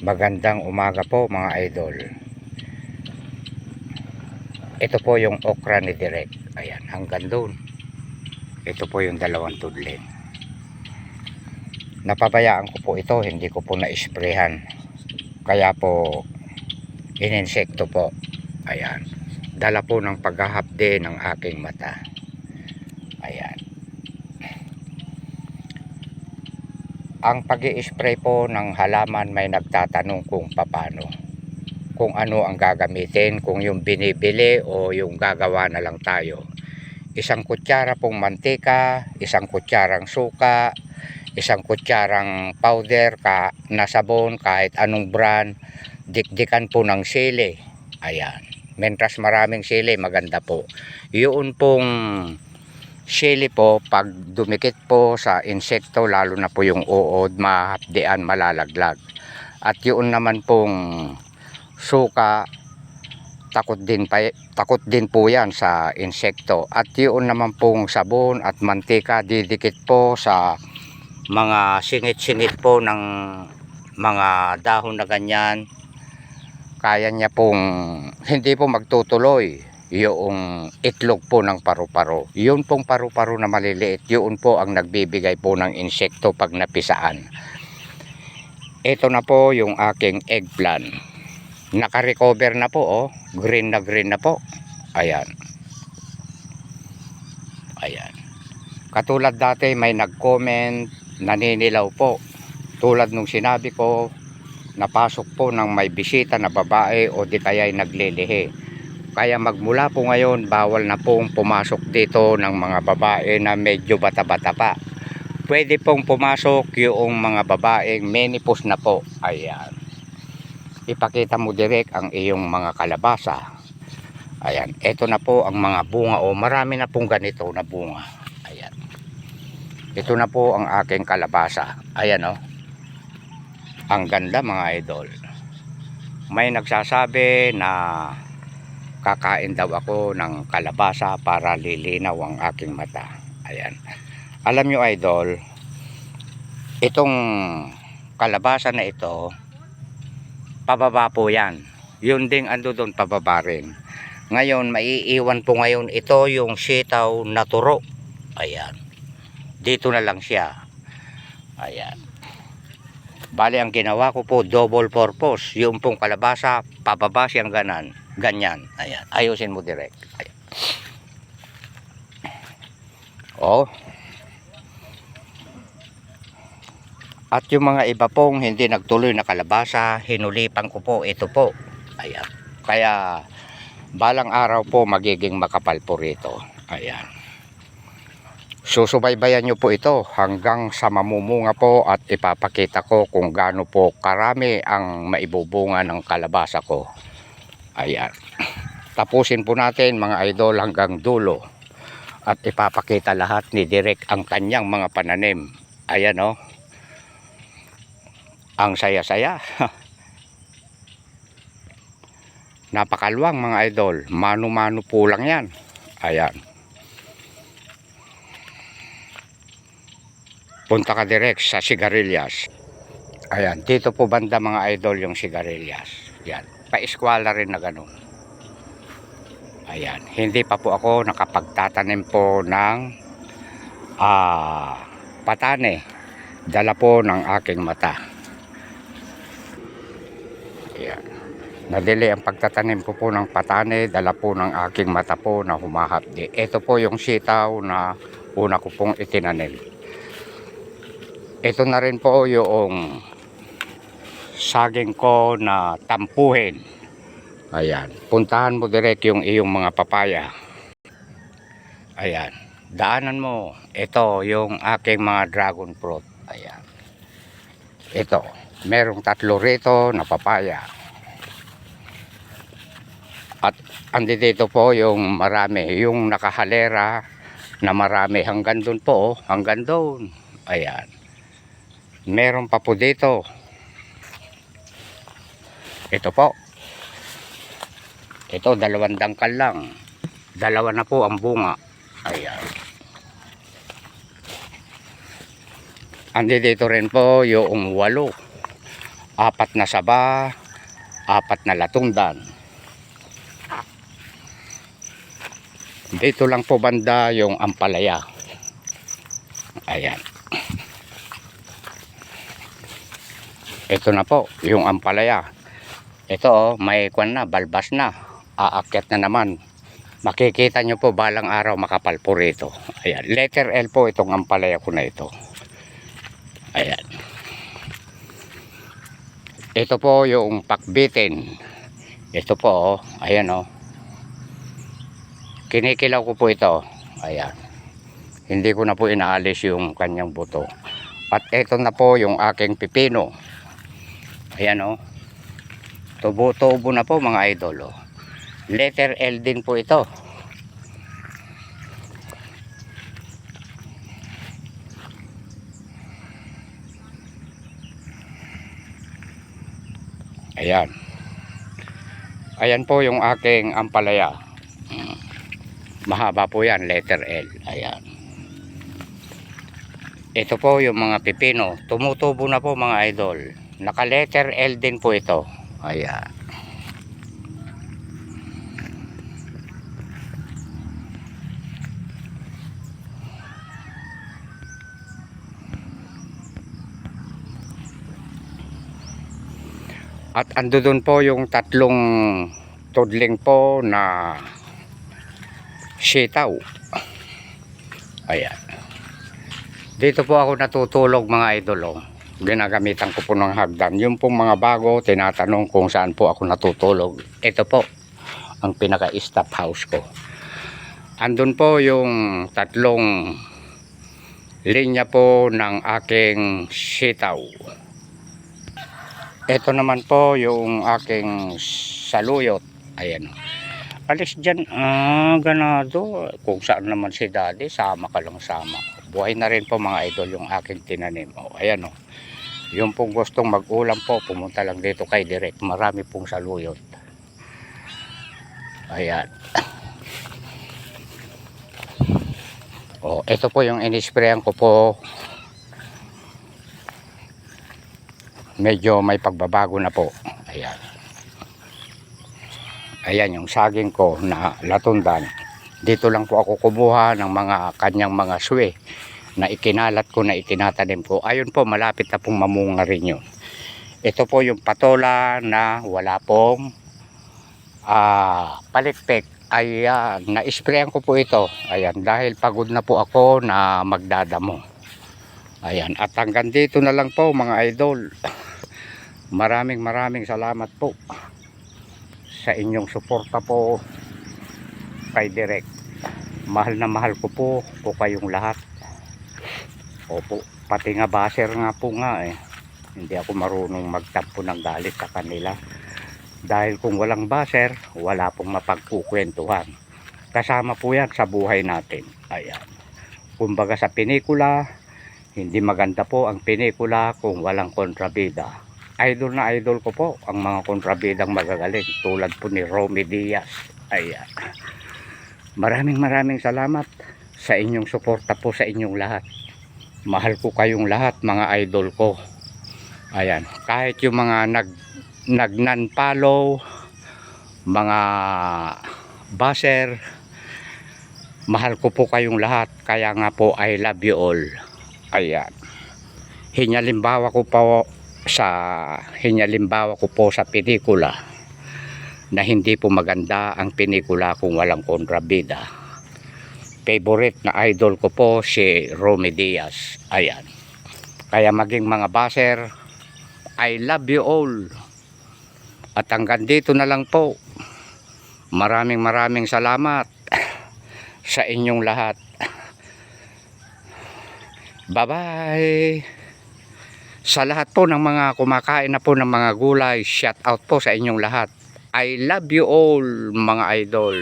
Magandang umaga po mga idol. Ito po yung okra ni Direk. Ayan, hanggang doon. Ito po yung dalawang tudlin. Napabayaan ko po ito, hindi ko po na-sprayhan. Kaya po ininsekto po. Ayan. Dala po ng paghahapde ng aking mata. Ayan. Ang pag-i-spray po ng halaman, may nagtatanong kung paano. Kung ano ang gagamitin, kung yung binibili o yung gagawa na lang tayo. Isang kutsara pong mantika, isang kutsarang suka, isang kutsarang powder na sabon, kahit anong brand, dikdikan po ng sili. Ayan. Mentras maraming sili, maganda po. Yun pong sili po, pag dumikit po sa insekto, lalo na po yung uod, mahapdean, malalaglag. At yun naman pong suka, takot din po yan sa insekto. At yun naman pong sabon at mantika, didikit po sa mga singit-singit po ng mga dahon na ganyan. Kaya niya pong hindi po magtutuloy yung itlog po ng paru-paro. Yun pong paru-paro na maliliit, yun po ang nagbibigay po ng insekto pag napisaan. Ito na po yung aking eggplant. Naka-recover na po, oh. Green na po. Ayan. Ayan. Katulad dati may nag-comment, naninilaw po. Tulad nung sinabi ko, napasok po ng may bisita na babae o di kaya'y naglilihi. Kaya magmula po ngayon, bawal na pong pumasok dito ng mga babae na medyo bata-bata pa. Pwede pong pumasok yung mga babaeng menopause na po. Ayan. Ipakita mo direct ang iyong mga kalabasa. Ayan. Ito na po ang mga bunga. O marami na pong ganito na bunga. Ayan. Ito na po ang aking kalabasa. Ayan, o. Ang ganda mga idol. May nagsasabi na kakain daw ako ng kalabasa para lilinaw ang aking mata. Ayan. Alam nyo idol, itong kalabasa na ito, pababa po yan. Yun ding ando doon pababa rin. Ngayon, maiiwan po ngayon ito yung sitaw na turo. Ayan. Dito na lang siya. Ayan. Bali, ang ginawa ko po, double purpose. Yung pong kalabasa, pababa siyang ganyan. Ayan. Ayusin mo direct. Ayan. Oh. At yung mga iba pong hindi nagtuloy na kalabasa, hinulipan ko po ito po. Ayan. Kaya balang araw po magiging makapal po rito. Ayan. Susubaybayan nyo po ito hanggang sa mamumunga po at ipapakita ko kung gaano po karami ang maibubunga ng kalabasa ko. Ayan. Tapusin po natin mga idol hanggang dulo at ipapakita lahat ni Direk ang kanyang mga pananim. Ayan, o. Ang saya-saya. Napakaluwang mga idol. Mano-mano po lang yan. Ayan. Punta ka direct sa sigarilyas. Ayan. Dito po banda mga idol yung sigarilyas. Yan. Pa-eskwala rin na ganun. Ayan. Hindi pa po ako nakapagtatanim po ng patane. Dala po ng aking mata. Ayan. Nadili ang pagtatanim ko po ng patane. Dala po ng aking mata po na humahapdi. Ito po yung sitaw na una ko pong itinanim. Ito na rin po yung saging ko na tampuhin. Ayan. Puntahan mo direct yung iyong mga papaya. Ayan. Daanan mo. Ito yung aking mga dragon fruit. Ayan. Ito. Merong 3 rito na papaya. At andito po yung marami. Yung nakahalera na marami. Hanggang doon po. Hanggang doon. Ayan. Meron pa po dito. Ito po. Ito, 2 dangkal lang. 2 na po ang bunga. Ayan. Andi dito rin po yung 8. 4 na saba, 4 na latundan. Dito lang po banda yung ampalaya. Ayan. Ito na po yung ampalaya. Ito may kwan na, balbas na. Aakyat na naman. Makikita nyo po balang araw makapal po rito. Ayan. Letter L po itong ampalaya ko na ito. Ayan. Ito po yung pakbitin. Ito po, ayan o. Kinikilaw ko po ito. Ayan. Hindi ko na po inaalis yung kanyang buto. At ito na po yung aking pipino. Ayan o. Tubo-tubo na po mga idol. Letter L din po ito. Ayan. Ayan po yung aking ampalaya. Mahaba po yan, letter L. Ayan. Ito po yung mga pipino. Tumutubo na po mga idol. Naka letter L din po ito. Ayan. At ando doon po yung 3 tudling po na sitaw. Ayan. Dito po ako natutulog mga idol. Ginagamitan ko po ng hagdan. Yung pong mga bago tinatanong kung saan po ako natutulog. Ito po ang pinaka-stop house ko. Andun po yung 3 linya po ng aking sitaw. Ito naman po yung aking saluyot. Ayan. Alis dyan, ganado. Kung saan naman si daddy, sama ka lang sama. Buhay na rin po mga idol yung aking tinanim. Ayan o. Yung pong gustong mag-ulam po, pumunta lang dito kay Direk. Marami pong saluyot. Ayan. Ito po yung inisprayan ko po. Medyo may pagbabago na po. Ayan. Ayan yung saging ko na latundan. Dito lang po ako kumuha ng mga kanyang mga swe na ikinalat ko na itinatanim ko. Ayun po, malapit na pong mamunga rin yun. Ito po yung patola na wala pong palikpik. Ayan, na-sprayan ko po ito. Ayan, dahil pagod na po ako na magdadamo. Ayan, at hanggang dito na lang po mga idol. Maraming salamat po sa inyong suporta po kay Direk. Mahal na mahal ko po kayong lahat. Opo, pati nga baser nga po nga eh. Hindi ako marunong magtampo ng galit sa kanila. Dahil kung walang baser, wala pong mapagkukwentuhan. Kasama po yan sa buhay natin. Ayan. Kumbaga sa pelikula, hindi maganda po ang pelikula kung walang kontrabida. Idol na idol ko po ang mga kontrabidang magagaling tulad po ni Romy Diaz. Ayan. Maraming salamat sa inyong suporta po sa inyong lahat. Mahal ko kayong lahat mga idol ko. Ayan. Kahit yung mga nag-non-follow, mga baser, mahal ko po kayong lahat. Kaya nga po I love you all. Ayan. Hinyalimbawa ko po sa pelikula na hindi po maganda ang pelikula kung walang kontrabida. Favorite na idol ko po si Romy Diaz. Ayan. Kaya maging mga baser, I love you all. At hanggang dito na lang po. Maraming salamat sa inyong lahat. Bye-bye. Sa lahat po ng mga kumakain na po ng mga gulay, shout out po sa inyong lahat. I love you all mga idol.